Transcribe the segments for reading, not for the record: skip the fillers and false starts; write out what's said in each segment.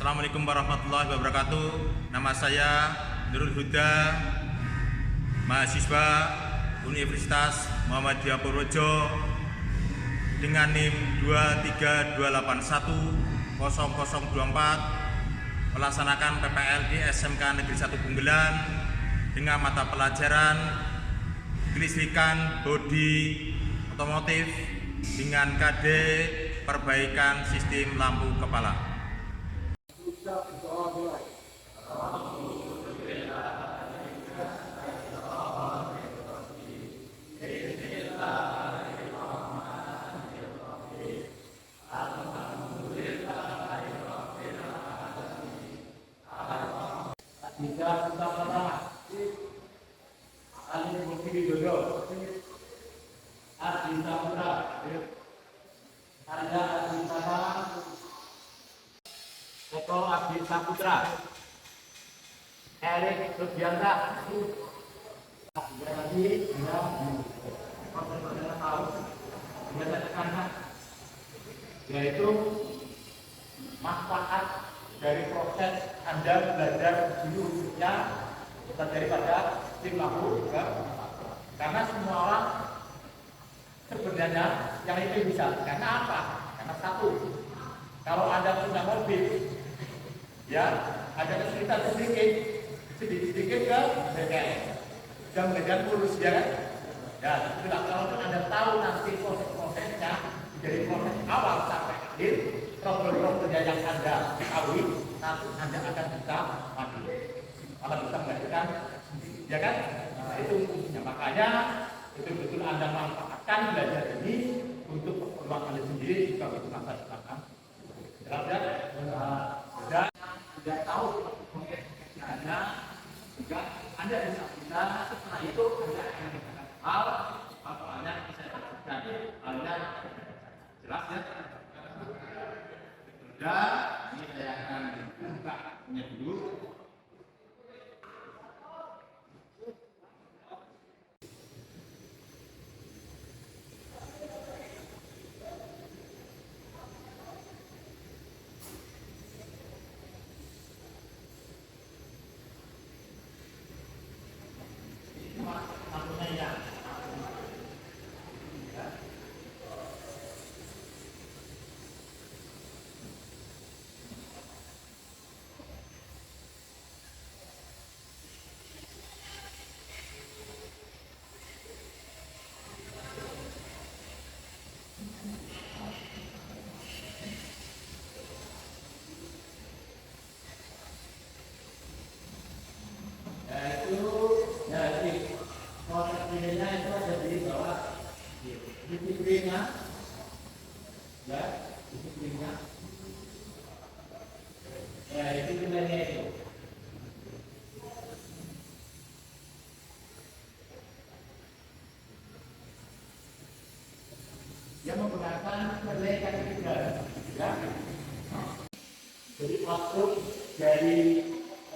Assalamualaikum warahmatullahi wabarakatuh. Nama saya Nurul Huda, mahasiswa Universitas Muhammadiyah Purworejo dengan NIM 232810024 melaksanakan PPL di SMK Negeri 1 Bunggelan dengan mata pelajaran kelistrikan bodi otomotif dengan KD perbaikan sistem lampu kepala. Bisa kita pertama Ali Mufti Widodo, Adi Saputra, Anda Adi Saputra, Eko Adi Saputra, Erik Subianta, lagi dia tahu biasa tekanan, yaitu manfaat dari proses Anda belajar dulu khususnya daripada tim lampu ya. Karena semua orang sebenarnya yang itu bisa. Karena apa? Karena satu, kalau Anda punya mobil ya ada kesulitan sedikit ke bengkel dan mengejar mulus ya kan? Ya, itulah kalau Anda tahu nanti proses-prosesnya dari proses awal sampai akhir, problem-problemnya yang Anda ketahui, nanti Anda akan bisa maju, akan bisa mengajarkan sendiri, ya kan? Nah, itu fungsinya. Makanya betul-betul Anda manfaatkan belajar ini untuk keperluan Anda sendiri juga untuk masa depan. Jelas ya? Dan sudah tahu prosesnya Anda, juga Anda bisa setelah itu Anda akan menggunakan hal apa Anda bisa dapatkan Anda jelas ya? Dan ini saya akan buka dulu. Nilainya itu ada di bawah disiplinnya ya, disiplinnya ya, itu nilainya itu yang menggunakan nilai ketiga ya. Jadi waktu dari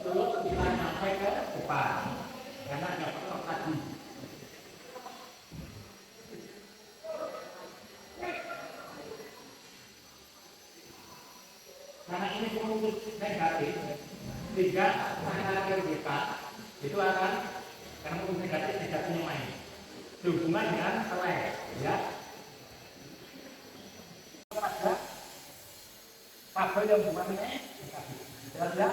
terus kita sampai ke depan karena ada faktor tadi. Karena ini positif negatif, sehingga akhir kita itu akan karena positif negatif tidak punya main sehubungan dengan selai, ya. Ada kabel yang bukannya, ya.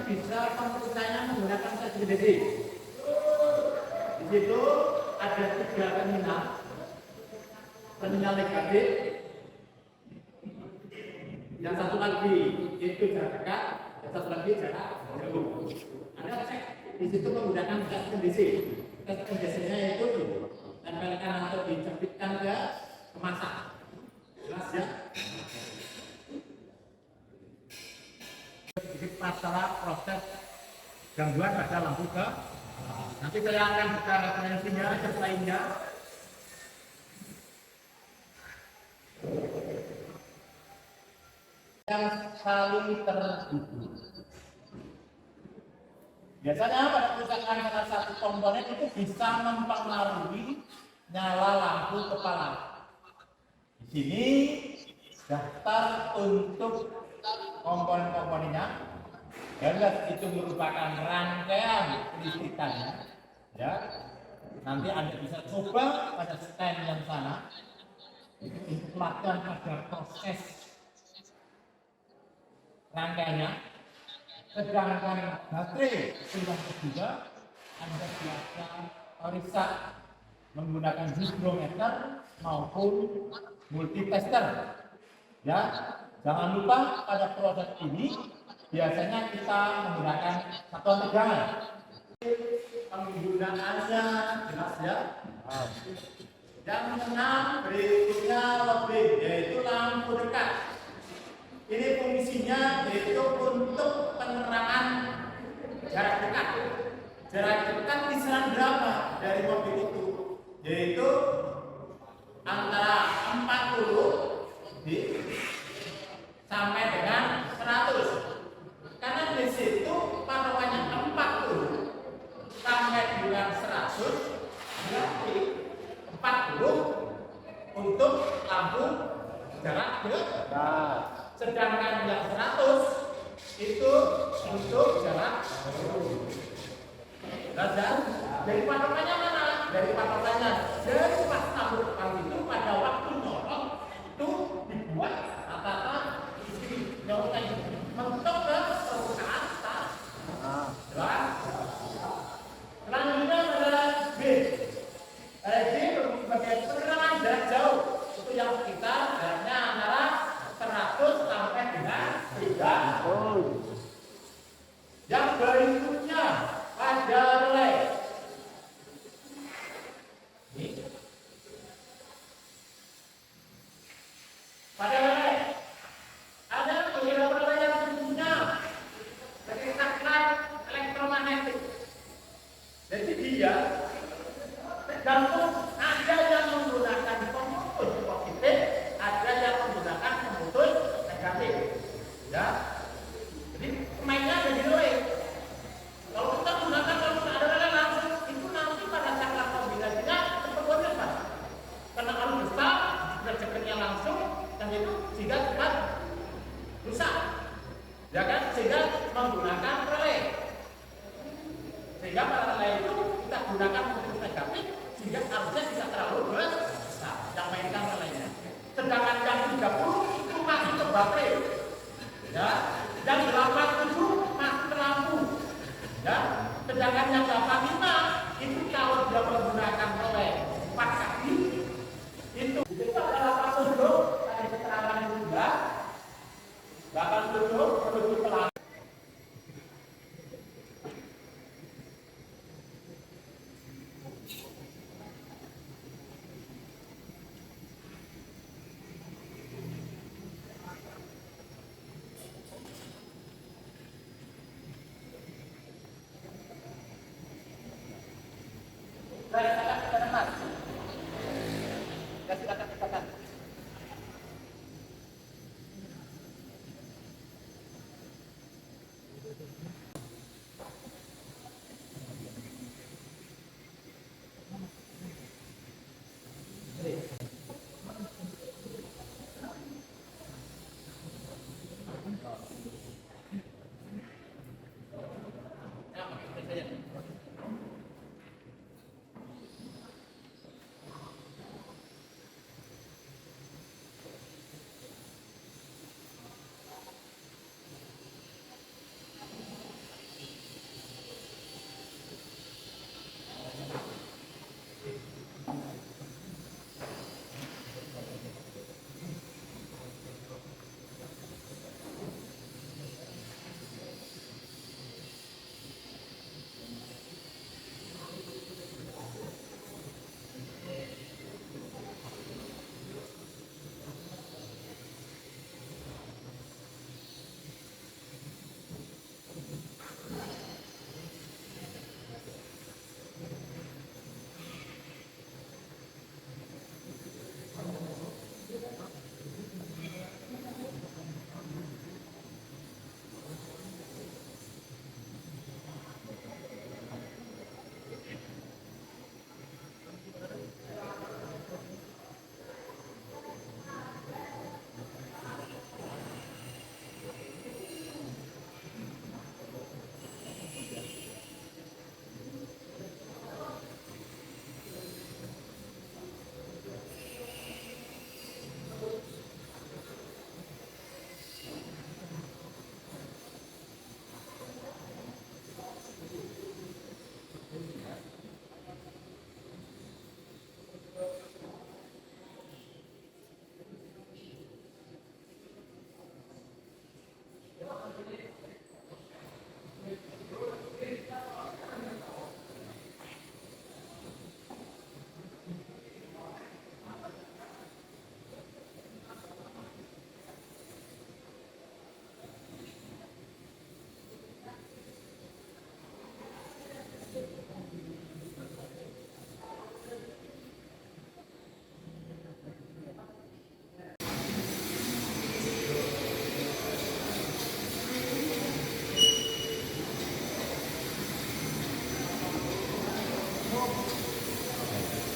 Bisa pemerintahnya menggunakan CCTV. Di situ ada 3 terminal negatif, yang satu lagi itu jarak dekat, yang satu lagi jarak jauh. Anda cek di situ menggunakan tes kondisi. Tes kondisinya itu tempelkan atau dijepitkan ke kemasan. Jelas ya? Sedikit masalah proses gangguan pada lampu ke nanti saya akan buka referensinya lainnya. yang saling terhubung. Biasanya pada kerusakan salah satu komponen itu bisa mempengaruhi nyala lampu kepala. Di sini daftar untuk komponen-komponennya. Jelas itu merupakan rangkaian listrikannya. Ya, nanti Anda bisa coba pada stand yang sana untuk melakukan pada proses rangkaiannya. Sedangkan baterai yang kedua Anda silakan periksa menggunakan hidrometer maupun multitester. Ya, jangan lupa pada proses ini biasanya kita menggunakan satuan tegangan. Penggunaannya jelas ya. Yang keenam berikutnya lebih yaitu lampu dekat. Ini fungsinya yaitu untuk penerangan jarak dekat. Jarak dekat kisaran berapa dari mobil itu? Yaitu antara 40 sampai dengan 100. Karena di situ patokannya 40 sampai dengan 100, berarti 40 untuk lampu jarak dekat. Sedangkan yang 100 itu untuk jarak jauh. Dari patokannya mana? Dari patokannya dari pas tabur kali itu pada waktu nyolong itu dibuat rata-rata isi nyolong mentok ke permukaan atas. Jelas? Selanjutnya adalah B. B sebagai penerangan jarak jauh itu yang sekitar jaraknya antara 100 sampai dengan 300. Yang berikutnya ada relay. Pada relay ada beberapa relay yang fungsinya sebagai saklar elektromagnetik. Jadi dia tergantung ada yang menggunakan pemutus positif, ada yang menggunakan pemutus negatif. Ya, jadi mainnya ada di relay. Kalau kita gunakan kalau ada relay langsung itu nanti pada saklar kombinasinya terpenuhi Pak. Karena arus besar, rezekinya langsung dan itu sehingga cepat rusak. Ya kan? Sehingga menggunakan relay. Sehingga pada relay itu kita gunakan pemutus negatif sehingga arusnya tidak terlalu besar yang mainkan relaynya. Sedangkan yang 30 itu masih ke baterai. Ya, yang 87 masih ke lampu. Ya, sedangkan yang 85 itu kalau dia menggunakan relay 4 kaki itu pada 87 tadi keterangan juga 87 menuju ke lampu.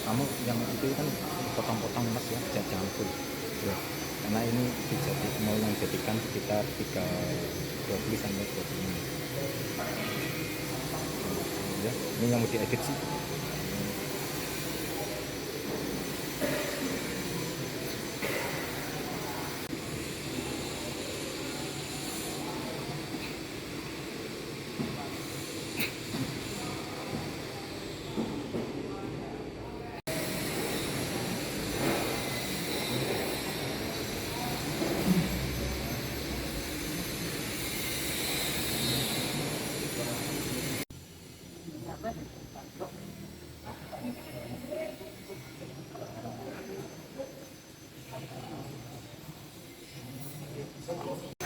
kamu yang itu kan potong-potong mas ya, jangan full ya, karena ini mau yang jadikan sekitar 20 sampai 20 menit ya. Ini yang mau diedit sih.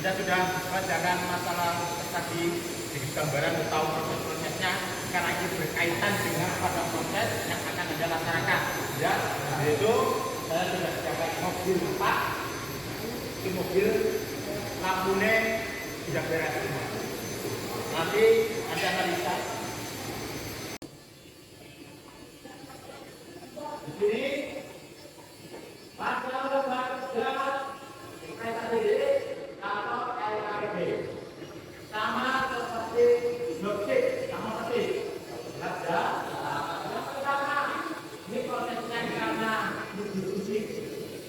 Anda sudah merasakan masalah tadi dengan gambaran tahu proses-prosesnya, karena ini berkaitan dengan pada proses yang akan Anda laksanakan. Ya, yaitu saya sudah siapkan mobil 4, ini mobil lampunya sudah beres semua. Nanti Anda akan lihat di sini masalah bagian sama seperti blokchip, sama seperti ada yang pertama ini prosesnya karena diskusi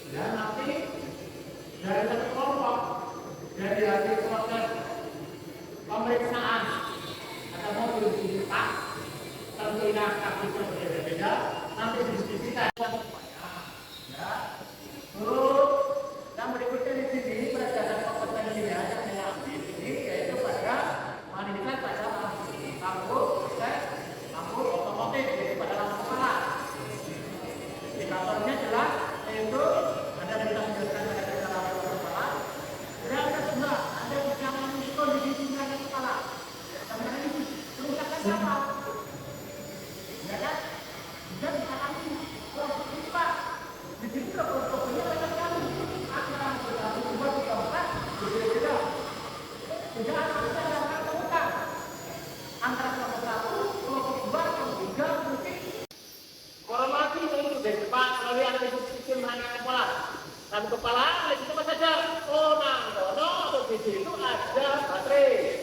dan nanti dari satu kelompok dari hasil proses pemeriksaan ada mobil dibuka tentunya kasusnya berbeda-beda, nanti diskusikan ya. Terus yang berikutnya di sini berdasarkan kompetensinya yang saya ambil ini yaitu pada manifest pada lampu otomotif, yaitu pada lampu kepala. Indikatornya jelas, yaitu Anda bisa menjelaskan pada lampu kepala. Yang kedua, Anda bisa memiliki kondisi tinggal kepala. Karena ini kerusakan apa? Ya kan? Bisa ditangani. Ini Pak, di sini problemnya banyak sekali. Antara kelompok 1, kelompok 2, kelompok 3, mungkin korelasi itu dari depan melalui analisis sistem hanya kepala. Lampu kepala, analisis apa saja? Oh, atau di situ ada baterai.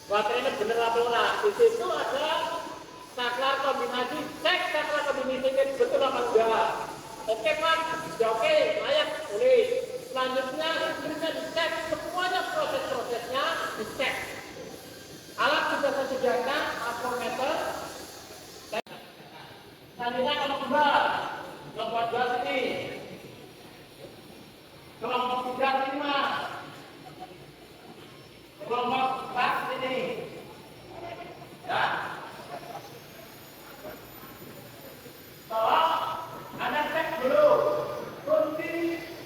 Baterainya benar apa enggak? Di situ ada saklar kombinasi, cek saklar kombinasi betul apa enggak? Oke Pak, sudah oke, layak, boleh. Selanjutnya bisa dicek, semuanya proses-prosesnya dicek. Alat sudah saya sediakan, apometer. Selanjutnya kelompok 2 sini. Kelompok 3 sini Mas. Kelompok 4 sini. Ya. Tolong Anda cek dulu.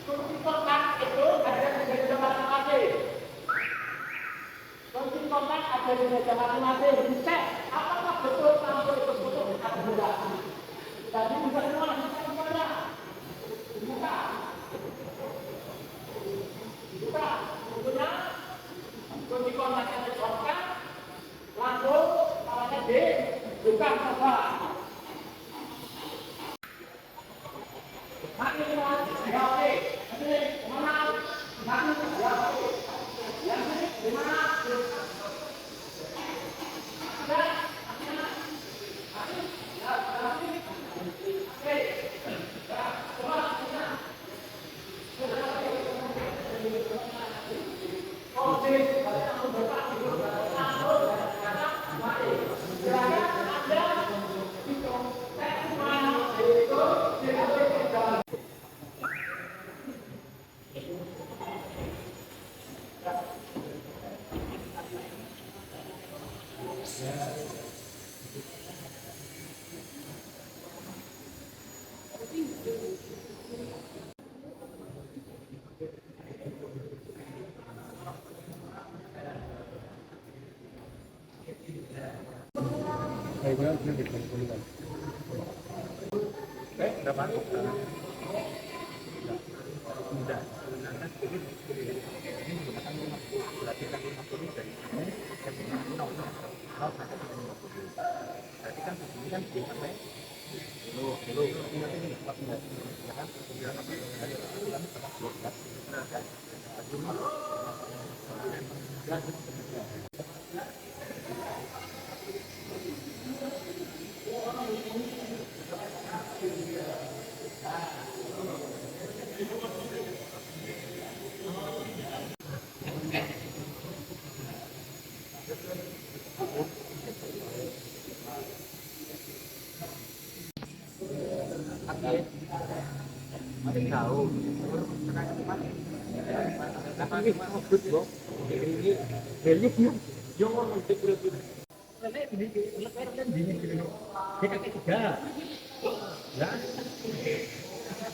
Kunci kontak itu ada di meja masing-masing. Kunci kontak ada di meja masing-masing. Dicek apakah betul lampu itu putus atau tidak. Tadi bisa semua, bisa semuanya. Dibuka. Dibuka. Tentunya kunci kontaknya dibongkar. Langsung awalnya dibuka coba. Mati semua, ya oke. Ini mana? Mati, ya oke. Yang ini di mana?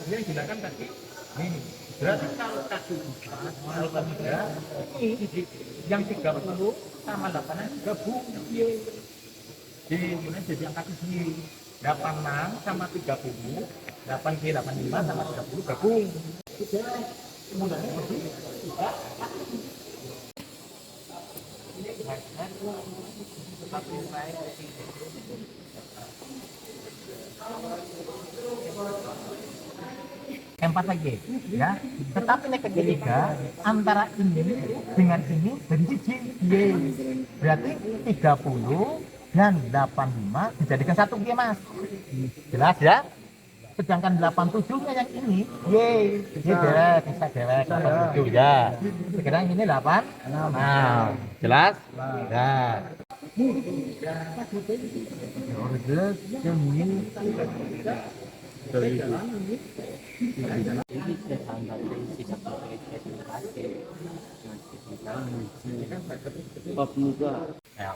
Yang gunakan kaki ini. Berarti kalau kaki 4, kalau kaki 3, ini yang 30 sama 8 gabung. Jadi kemudian jadi yang kaki sendiri. 86 sama 30, 8G 85 sama 30 gabung. Kemudian empat lagi ya, tetapi yang ketiga antara ini dengan ini jadi siji, berarti 30 dan 85 dijadikan satu G mas, jelas ya. Sedangkan 87 nya yang ini Y dewek, bisa dewek 87 ya. Sekarang ini 8 nah jelas ya. Orde kemudian dari bab muka ya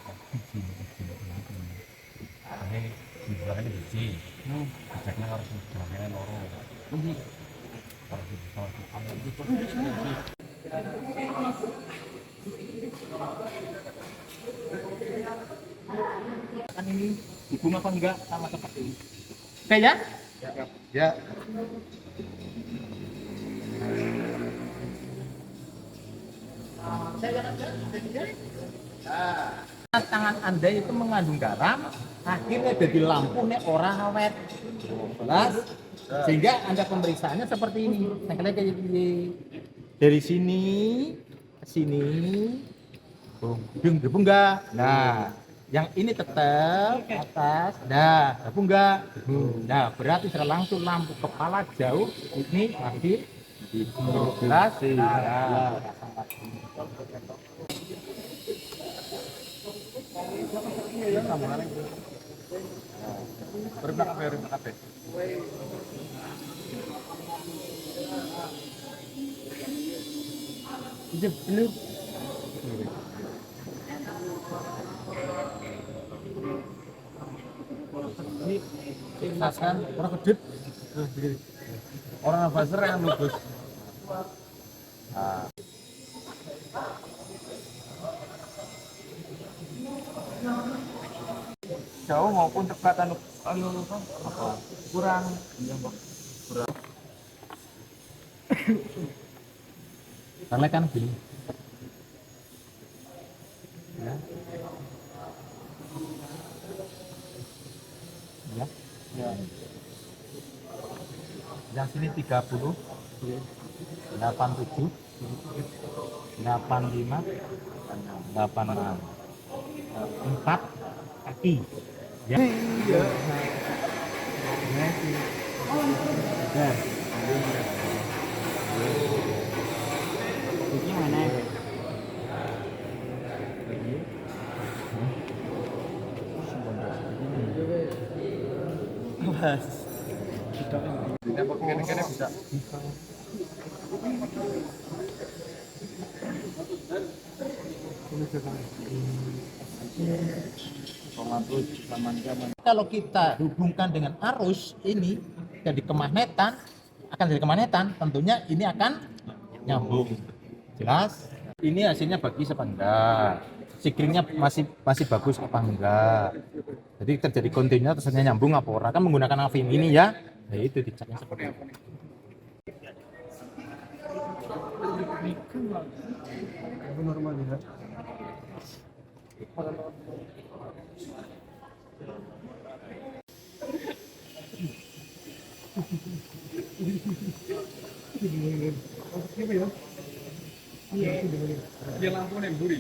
ini dibilangnya biji bijaknya harus dibilangnya loro kan ini hubung apa enggak sama seperti ini kayaknya ya. Tangan Anda itu mengandung garam, akhirnya jadi lampu nih orang awet, jelas. Sehingga Anda pemeriksaannya seperti ini. Nah, kalian kayak gini. Dari sini ke sini, gabung enggak? Nah, yang ini tetap atas, dah, gabung enggak? Nah, berarti secara langsung lampu kepala jauh ini masih jelas. Nah, ini kan orang kedip orang nafasir yang lupus. Jauh maupun dekat kurang karena kan gini ya. Ya. Ya. Yang sini 30 87 85 86 4 kaki ya. Iya. Ini mana? Mas. Kita kira-kira bisa. Kalau kita hubungkan dengan arus ini jadi kemagnetan, akan jadi kemagnetan, tentunya ini akan nyambung. Jelas? Ini hasilnya bagus apa enggak? Sikringnya masih bagus apa enggak? Jadi terjadi kontinu terusnya nyambung apa ora? Kan menggunakan avin ini ya. Nah itu diceknya seperti itu. Normal ya. Dia lampu nih buri.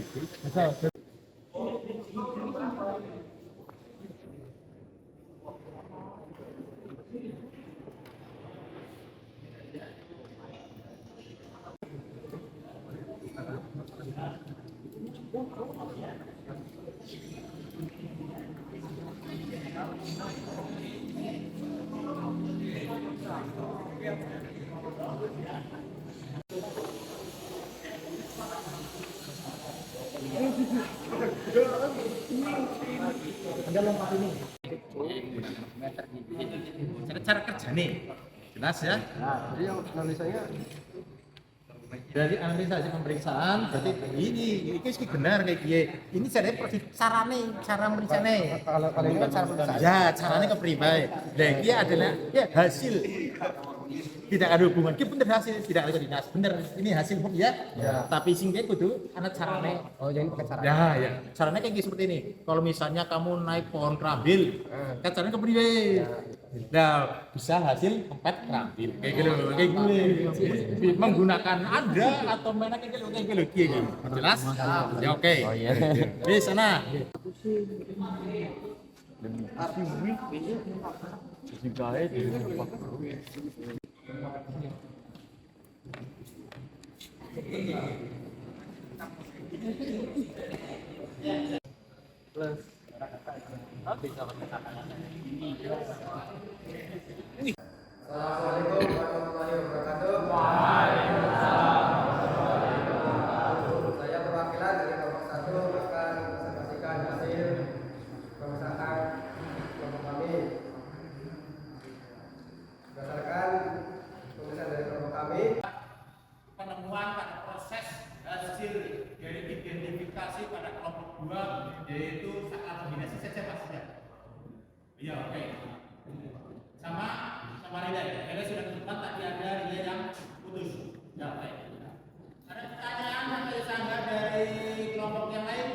Cara kerja nih, jelas ya. Nah, jadi yang analisanya Dari analisasi pemeriksaan berarti ini benar kayak gini. Ini caranya cara meriksaane. kalau ini kan cara pemeriksaan. Ya, caranya kepribadi. Nah, ini adalah ya hasil. Tidak ada hubungan, ini bener hasil, tidak ada dinas. Bener, ini hasil hukum ya. Tapi singkat kudu anak caranya. Oh, jadi pakai cara. Ya. Caranya kayak gini seperti ini. Kalau misalnya kamu naik pohon kerambil, kan caranya kepribadi. Nah, bisa hasil empat kerambil. Kayak gini. Menggunakan Anda atau mana kayak gini. Jelas? Ya oke. Oh iya. Di sana. Assalamualaikum warahmatullahi wabarakatuh. Saya perwakilan dari kelompok 1 akan presentasikan hasil pemeriksaan kelompok kami. Berdasarkan pemeriksaan dari kelompok kami, Penemuan pada proses hasil dari identifikasi pada kelompok 2 yaitu saat kombinasi saja pastinya. Iya, oke. Sama relay. Relay sudah disebut tadi ada relay yang putus. Ya, oke. Ada pertanyaan atau sanggah dari kelompok yang lain?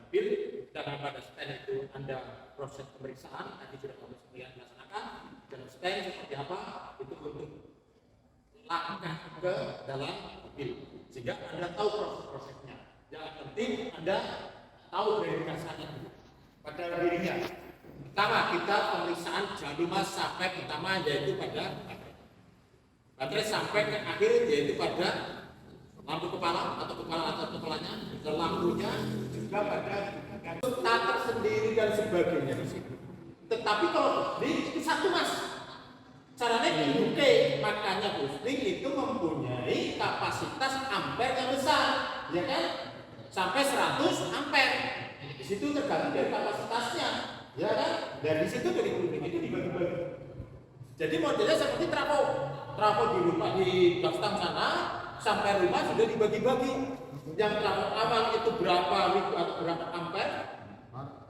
Bil dalam pada stand itu Anda proses pemeriksaan tadi sudah kami sekalian laksanakan dan stand seperti apa itu untuk langkah ke dalam bil sehingga Anda tahu proses-prosesnya. Yang penting Anda tahu verifikasinya pada dirinya. Pertama kita pemeriksaan jam 5 sampai pertama yaitu pada baterai sampai ke akhir yaitu pada lampu kepala atau kepalanya dan lampunya juga pada starter sendiri dan sebagainya. Tetapi kalau Busling itu satu mas, caranya dibuke, makanya Busling itu mempunyai kapasitas ampere yang besar, ya kan? Sampai 100 ampere. Di situ tergantung dari kapasitasnya, ya kan? Dari situ dari Busling itu dibagi-bagi. Jadi modelnya seperti trafo di rumah di belakang sana. Sampai rumah sudah dibagi-bagi. Yang trafo awal itu berapa ribu atau berapa ampere,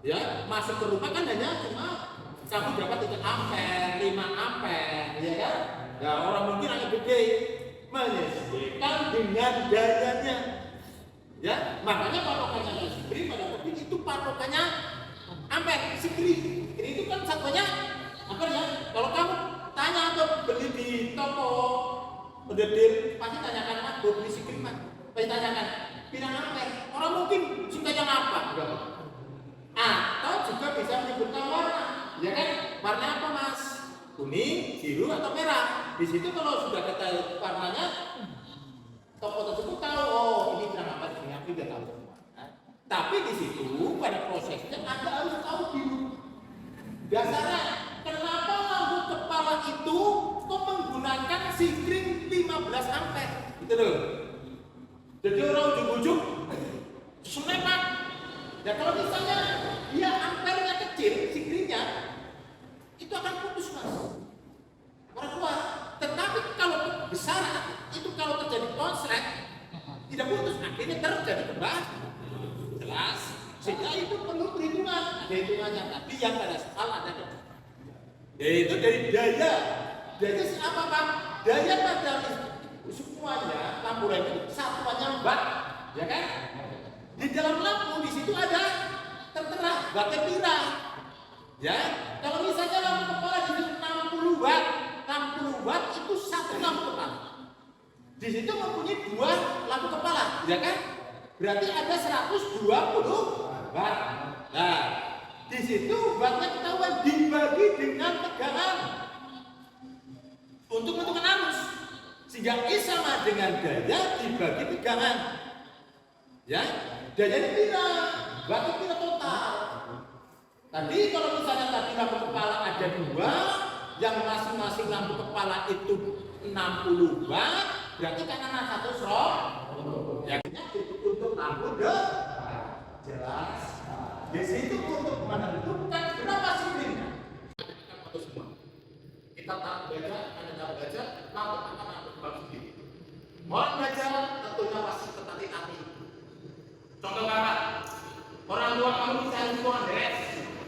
ya masuk ke rumah kan hanya cuma kamu dapat 3 ampere, 5 ampere, ya kan? Ya orang mungkin hanya gede menyesuaikan dengan dayanya, ya makanya patokannya Sikri pada mobil itu patokannya ampere. Sikri itu kan satunya ampere ya. Kalau kamu tanya atau beli di toko pendedir pasti tanyakan mas, beli Sikri mas, pasti tanyakan pirang ampere. Orang mungkin singkatnya apa? Atau juga bisa menyebutkan warna, ya kan? Warna apa mas? Kuning, biru atau merah? Di situ kalau sudah ketahui warnanya, toko tersebut tahu oh ini pirang ampere, ini aku sudah tahu semua. Tapi di situ pada prosesnya Anda harus tahu dulu dasarnya kenapa lampu kepala itu kok menggunakan sikring 15 ampere gitu loh. Jadi orang ujung-ujung senepat. Ya kalau misalnya dia ampernya kecil, sikringnya itu akan putus mas, orang kuat. Tetapi kalau besar itu kalau terjadi konslet tidak putus, akhirnya terjadi kebakaran. Jelas? Sehingga itu perlu perhitungan, ada hitungannya. Tapi yang pada soal ada yaitu dari daya. Daya apa Pak? Daya pada semuanya lampu rem itu satuannya watt, ya kan? Di dalam lampu di situ ada tertera wattnya pira. Ya, kalau misalnya lampu kepala di situ 60 watt, 60 watt itu satu lampu kepala. Di situ mempunyai dua lampu kepala, ya kan? Berarti ada 120 watt. Nah, di situ wattnya ketahuan dibagi dengan tegangan untuk menentukan arus, sehingga I sama dengan daya dibagi tegangan. Ya, dayanya pira, wattnya pira total. Tadi kalau misalnya tadi lampu kepala ada dua, yang masing-masing lampu kepala itu 60 watt, berarti karena satu slot, yang untuk lampu jelas. Di situ untuk menentukan berapa silinya. Kita tak baca, Anda tak baca, lampu akan lampu sendiri. Mohon baca, tentunya pasti hati-hati. Contoh kakak, orang tua kamu bisa lingkungan beres.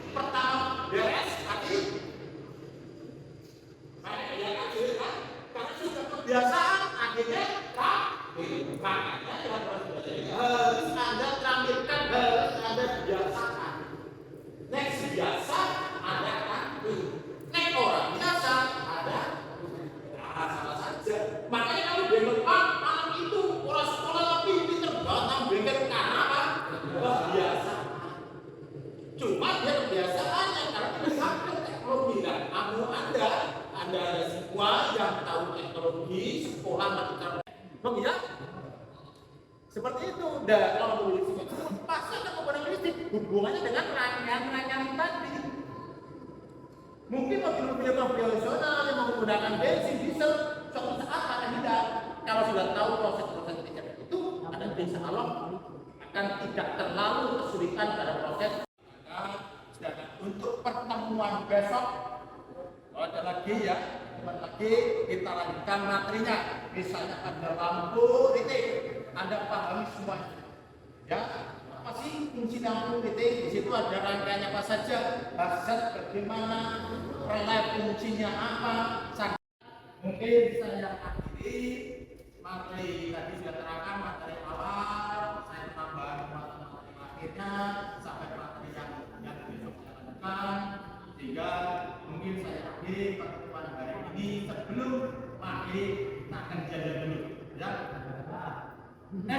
Pertama beres, hati. Ya kan? Karena sudah kebiasaan, akhirnya makanya harus Anda terampilkan, harus Anda biasakan. Next biasa ada kanti, next orang biasa ada salah saja. Makanya kamu bengkel malam itu orang sekolah lebih pinter banget bengkel karena apa? Kebiasaan. Cuma dia kebiasaannya karena kita sampai teknologi dan kamu Anda ada semua yang tahu teknologi sekolah melakukan. Ya? Seperti itu. Dan kalau listrik pasti ada komponen listrik hubungannya dengan rangkaian tadi. Mungkin mobil-mobil konvensional yang menggunakan bensin, diesel, suatu saat akan hilang. Kalau sudah tahu proses-proses itu, ada insya Allah akan tidak terlalu kesulitan pada proses. Sedangkan untuk pertemuan besok, ada lagi ya, lagi kita lanjutkan materinya. Misalnya ada lampu titik, Anda pahami semua. Ya, apa sih fungsi lampu titik? Di situ ada rangkaiannya apa saja, hazard bagaimana, relay fungsinya apa. Mungkin saya akhiri materi tadi sudah terangkan materi awal, saya tambah materi akhirnya sampai materi yang besok kita lakukan, sehingga mungkin saya akhiri pertemuan hari ini sebelum maghrib kita akan jalan dulu, ya. Nah,